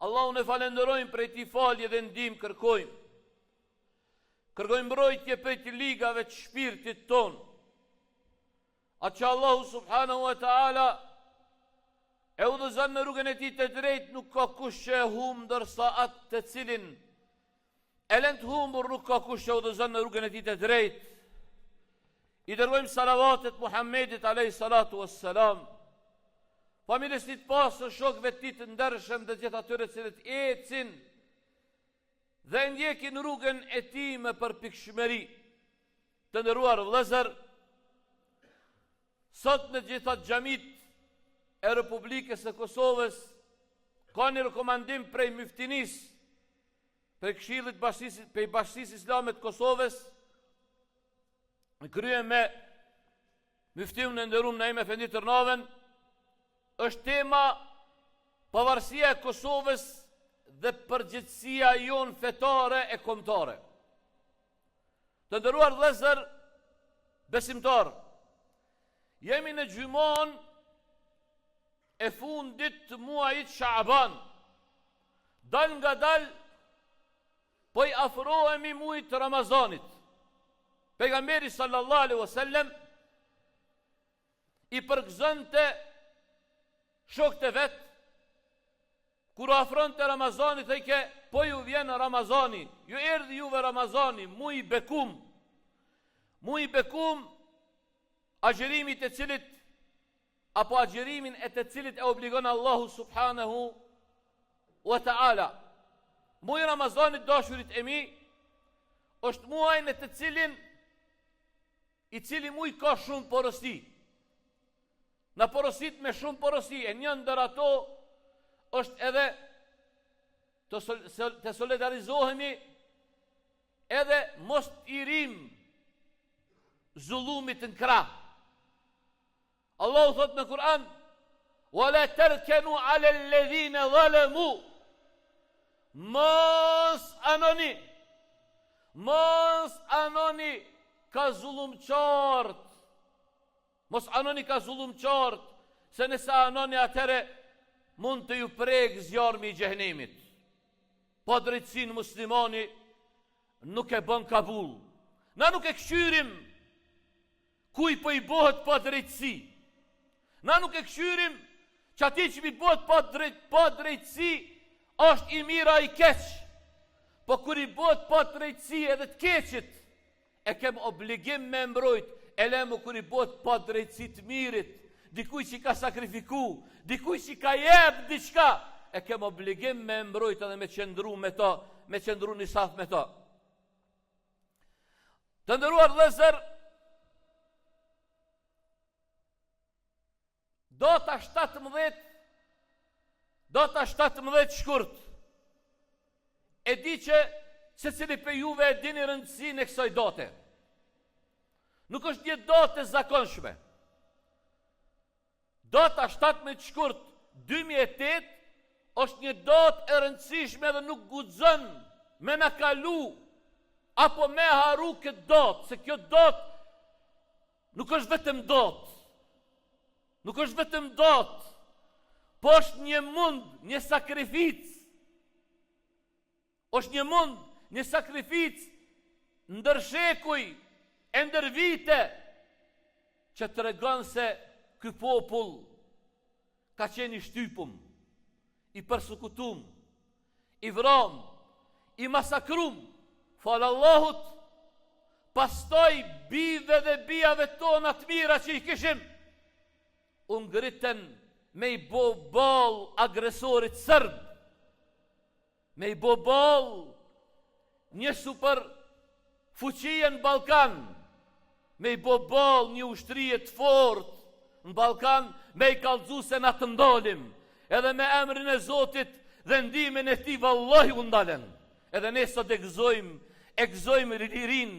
Allahun e falenderojmë për ti falje dhe ndihmë kërkojmë. Kërkojmë mbrojtje për të ligave të shpirtit ton. Atë që Allahu subhanahu wa ta'ala e udhëzon në rrugën e tij të drejtë, nuk ka kush që e humb, ndërsa atë të cilin e lën të humbur nuk ka kush që e udhëzon në rrugën e tij të drejtë. I dërgojmë salavatet Muhammedit alayhi salatu wassalam, familjes së tij pasër, shokëve të tij të ndershëm dhe gjithë atyre cilët ecin dhe ndjekin rrugën e tij me përpikshmëri. Të nderuar vëllezër, sot në gjitha xhamit e Republikës së Kosovës ka një rekomandim prej myftinis, prej Këshillit prej Bashkisë Islame të Kosovës, krye me myftiun e nderuar Naim Efendi Tërnaven, është tema pavarësia e Kosovës dhe përgjithësia jonë fetare e kombëtare. Të nderuar vëllezër besimtar, jemi në gjymon e fundit të muajit Shaaban. Dal nga dal po i afrohemi muajit të Ramazanit. Pejgamberi sallallahu alaihi wasallam i përgëzonte shokët e vet kur afronte Ramazani, thejke po ju vjen Ramazani, ju erdhi juve Ramazani, muaj bekum. Muaj bekum, agjërimit e cilit apo agjërimin e të cilit e obligon Allahu subhanahu wa ta'ala. Muaj Ramazanit, dashurit e mi, është muaj në të cilin i cili muaj ka shumë porosi. Në porosit me shumë porosi, e një ndër ato është edhe të solidarizohemi edhe mos të irim zullumit në krah. Allahu thot në Kur'an: "Wala tarkanu 'ala alladhina zalamu", mos anoni ka zullumçart. Mos anoni ka zullumçart, se nëse anoni atëre mund të ju prek zjarmi i xhenemit. Po drejtësinë muslimani nuk e bën kabul. Na nuk e këshyrim kuj po i bëhet pa drejtësi. Na nuk e këshyrim që ati që mi bëhet pa drejtësi është i mira i keq. Po kur i bëhet pa drejtësi edhe të keqit, e kem obligim me mbrojt. E lemu kur i bëhet pa drejtësi të mirit, dikuj që ka sakrifiku, dikuj që ka jep diçka, e kem obligim me mbrojt edhe me qëndru me ta, me qëndru një saf me ta. Të nderuar vëllezër, data 17 shkurt, e di që se cili për juve e dini rëndësinë e kësaj date. Nuk është një datë e zakonshme. Data 17 shkurt 2008 është një datë e rëndësishme dhe nuk guxon me na kalu apo me haru këtë datë, se kjo datë nuk është vetëm datë. Nuk është vetëm datë, po është një mund, një sakrificë. Është një mund, një sakrificë ndër shekuj, e ndër vite, që të regon se ky popull ka qenë i shtypum, i persekutum, i vram, i masakrum, falë Allahut, pastaj bive dhe bijave tona të mira që i kishim, u ngritën me i bo bal agresorit sërb, me i bo bal një super fuqie në Balkan, me i bo bal një ushtrije të fort në Balkan, me i kallëzu se na të ndalim, edhe me emrin e Zotit dhe ndimin e ti vallahi u ndalen. Edhe ne sot e gëzojmë lirin,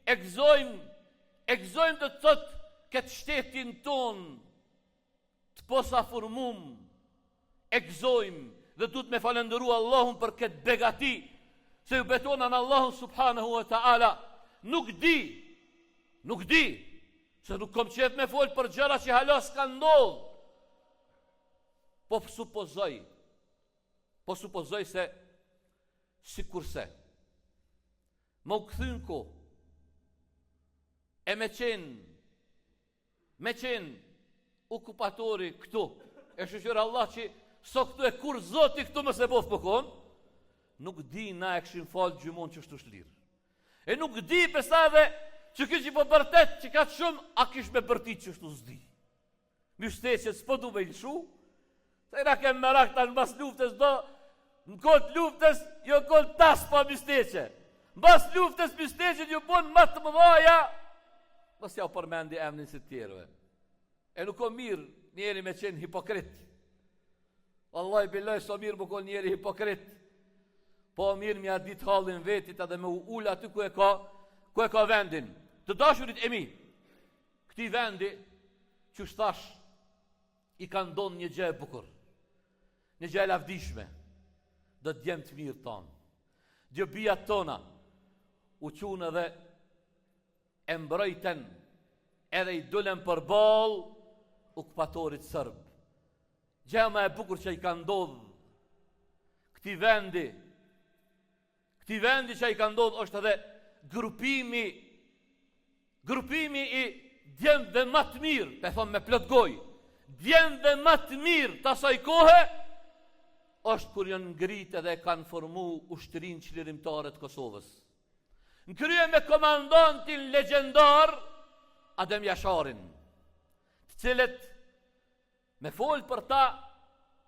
e gëzojmë të thot këtë shtetin ton të posa formum, e gëzojmë dhe du të me falendëru Allahun për këtë begati, se ju betonan Allahun subhanahu wa ta'ala. Nuk di, se nuk kom qef me folë për gjëra që halas ka ndodhë, po Po supozoj se si kurse më u këthyn ko e me qenë okupatori këtu, e shëshër Allah që so këtu e kur zoti këtu më se bof pëkon, nuk di na e këshin falë gjymon që shtu shlirë. E nuk di përsa dhe që kështë që po bërtet që ka të shumë, a kështë me bërtit që shtu zdi. Mjështeqet s'po du me ilshu, se na kemë merak ta në bas luftës do, në këtë luftës, jo këtë tas pa mjështeqe. Në bas luftës mjështeqet ju bon më të mëdhaja, nësë ja u përmendi emnin si tjerëve. E nuk o mirë njeri me qenë hipokrit. Allah i biloj so mirë më konë njeri hipokrit. Po mirë mja ditë halin vetit edhe me u ullë aty ku e ka vendin. Të dashurit e mi, këti vendi që shtash i ka ndonë një gjë e bukur, një gjë e lavdishme, dhe djemë të mirë tonë. Djo bijat tona u qunë edhe e mbrojten edhe i dulen për bal okupatorit sërb. Gjema e bukur që i ka ndodhë këti vendi që i ka ndodhë është edhe grupimi i djemve më të mirë, pe thonë me plot gojë, djemve më të mirë të asaj kohe, është kur janë ngritë edhe kanë formu ushtërinë çlirimtare të Kosovës. Në krye me komandantin legjendar Adem Jasharin, të cilët me folë për ta,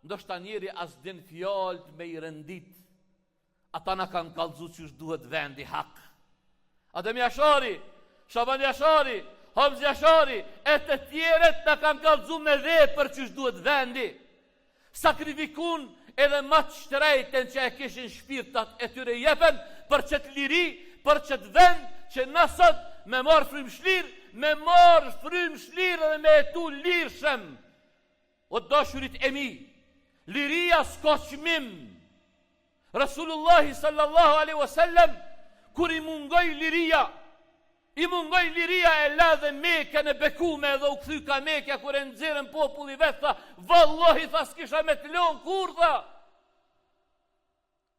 ndoshta njeri as din fjallët me i rendit, ata na kanë kallëzu që duhet vendi hak. Adem Jashari, Shaban Jashari, Hamz Jashari, e të tjeret na kanë kallëzu me dhe për që duhet vendi. Sakrifikun edhe ma të shtrejten që e kishin shpirtat e tyre jepen për qëtë liri, për qëtë vend që nësët me marë frymshlir dhe me etu lirëshem. O dashurit e mi, liria s'ka qmim. Rasulullahi sallallahu alaihi wasallam, kur i mungoj liria e la dhe Mekën e bekume dhe u këthy ka Mekja kur e nëzirën populli vetë, tha, vallahi tha s'kisha me të lonë kur, tha.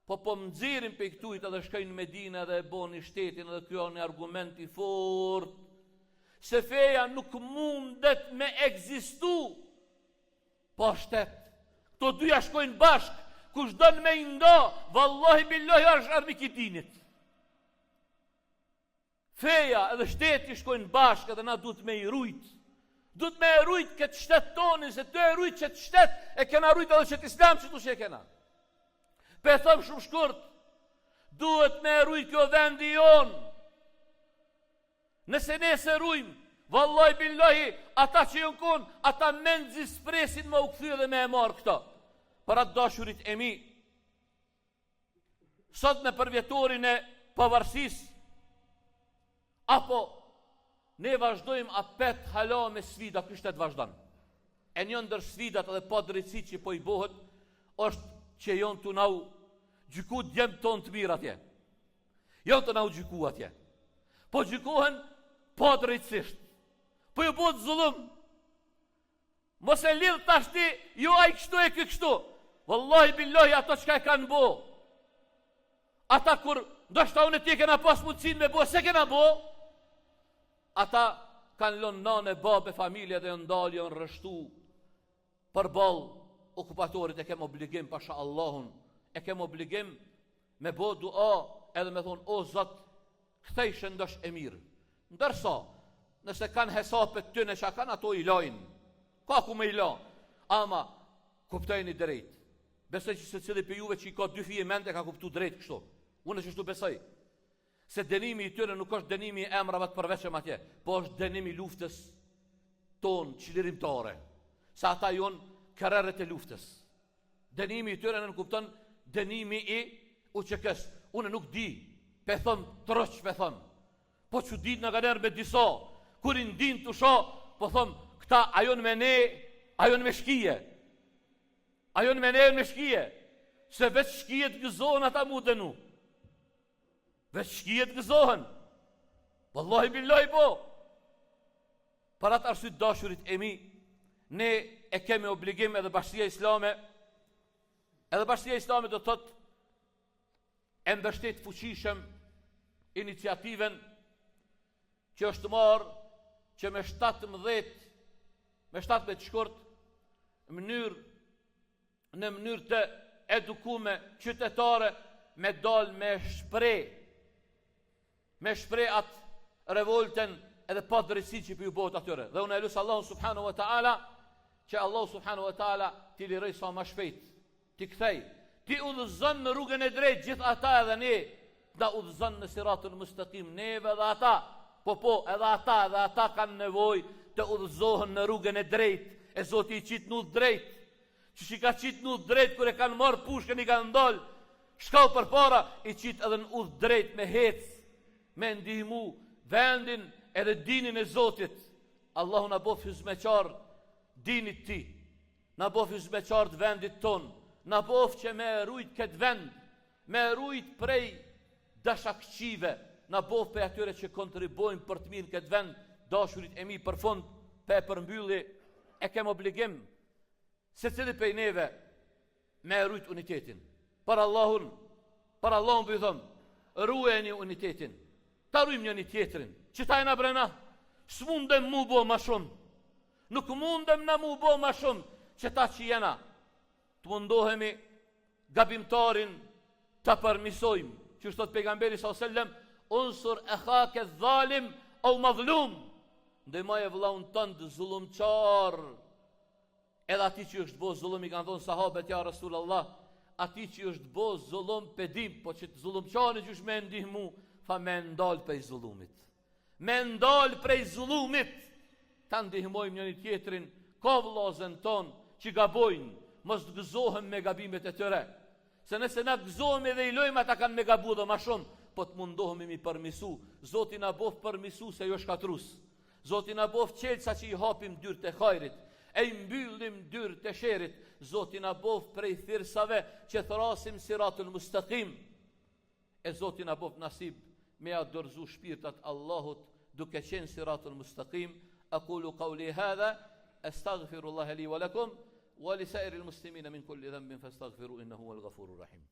Po më nëzirin pe i këtujt edhe shkajnë në Medinë dhe e boni shtetin edhe kjo një argumenti fort, se feja nuk mundet me egzistu pa shtet. Këto dyja shkojnë bashk, kush dënë me i nda, vallahi billahi është armik i dinit. Feja edhe shteti shkojnë bashk edhe na duhet me i rujt. Duhet me i rujt këtë shtet tonin, se të e rujt qëtë shtet, e kena rujt edhe qëtë islam që tu që e kena. Pe thëmë shumë shkurt, duhet me i rujt kjo vendi jonë. Nëse ne se rujmë, vallahi billahi, ata që jënë konë, ata menzi spresin me u këthy dhe me e marë këta. Për atë dashurit e mi, sot me përvjetorin e pavarësis, apo ne vazhdojmë apet hala me sfida, kështet vazhdan. E një ndër sfidat edhe pa drejtësi që po i bohet, është që jonë të nau gjyku djemë tonë të mirë atje. Jonë të nau gjyku atje. Po gjykohen pa drejtësisht. Po ju bëhet zullum. Mos e lidh tashti, jo ai kështu e ky kështu. Wallahi billahi ato çka e kanë bo. Ata kur ndoshta unë ti kena pas mundësinë me bo, se kena bo. Ata kanë lënë nanë, babë, familje dhe janë dalë, janë rreshtu për ballë okupatorit. E kem obligim pasha Allahun, e kem obligim me bo dua edhe me thonë o Zot, kthej shëndosh e mirë. Ndërsa nëse kanë hesapet tyne që kanë, ato i lajnë. Ka ku me i la. Ama, kuptojni drejt. Besoj që se cili për juve që i ka dy fije mente ka kuptu drejt kështu. Unë që shtu besoj. Se dënimi i tyre nuk është dënimi i emrave të përveçëm atje, po është dënimi luftës tonë, çlirimtare. Sa ata jonë kërërët e luftës. Dënimi i tyre në kupton dënimi i UÇK-s. Unë nuk di, pe thëmë troq, pe thëmë. Po që dit në ganer me disa, kur i ndin të sho, po thëmë, këta ajon me ne, ajon me shkije. Ajon me ne, me shkije. Se veç shkijet gëzohen ata mu dënu. Veç shkijet gëzohen. Wallahi billahi po. Për atë arsyet dashurit e mi, ne e kemi obligim edhe Bashkia Islame Edhe Bashkia Islame do thot e mbështet fuqishëm iniciativen që është marrë që me 17 shkurt në mënyrë të edukume qytetare me dal me shprej atë revolten edhe pa drejtësi që për ju bëhet atyre. Dhe unë e lusë Allahu subhanahu wa ta'ala që Allahu subhanahu wa ta'ala ti lirej sa ma shpejt, ti kthej, ti udhëzon në rrugën e drejtë gjithë ata edhe ne, da udhëzon në siratul mustaqim neve edhe ata, edhe ata kanë nevoj të udhëzohen në rrugën e drejtë, e Zoti i qitë në drejtë, që që ka qitë në drejtë kër e kanë marë pushkën i kanë ndollë, shkall për para, i qitë edhe në udhë drejtë me hecë, me ndihmu vendin edhe dinin e Zotit. Allahu na bof hizmeqar dinit ti, na bof hizmeqar të vendit ton, na bof që me rujt këtë vend, me rujt prej dashakqive, na bof për atyre që kontribojnë për të mirë këtë vend, dashurit e mi për fund, për e përmbylli, e kem obligim, se cili pej neve, me rujt unitetin. Për Allahun për thëm, ruajeni unitetin, ta rujmë një tjetrin, që ta e na brena, s'mundem mu bo ma shumë, nuk mundem na mu bo ma shumë, që ta që jena, të mundohemi gabimtarin të përmisojmë, që është të pejgamberi s.a.s. Unsur e khake dhalim au madhlum, ndëmaj e vëllaun tëndë zulumqar, edhe ati që është bo zulum, i kanë thonë sahabet ja Rasulallah, ati që është bo zulum pedim, po që të zulumqari që është me ndihmu, fa me ndalë prej zulumit. Me ndalë prej zulumit, ta ndihmojmë një tjetrin, ka vëllazën tonë që gabojnë, mos të gëzohem me gabimet e tëre. Se nëse na gëzohem dhe i lojmë ata kanë me gabu dhe ma shumë, po të mundohemi mi përmisu. Zoti na bof përmisu se jo shkatrus. Zoti na bof qelsa që i hapim dyrë të hajrit, e i mbyllim dyrë të sherit. Zoti na bof prej thirsave që thrasim siratul mustaqim. E Zoti na bof nasib me a dorëzu shpirtat Allahut duke qenë siratul mustaqim. Aqulu qawli hadha astaghfirullaha li wa lakum wa li sa'iril muslimina min kulli dhanbin fastaghfiru innahu huwal ghafurur rahim.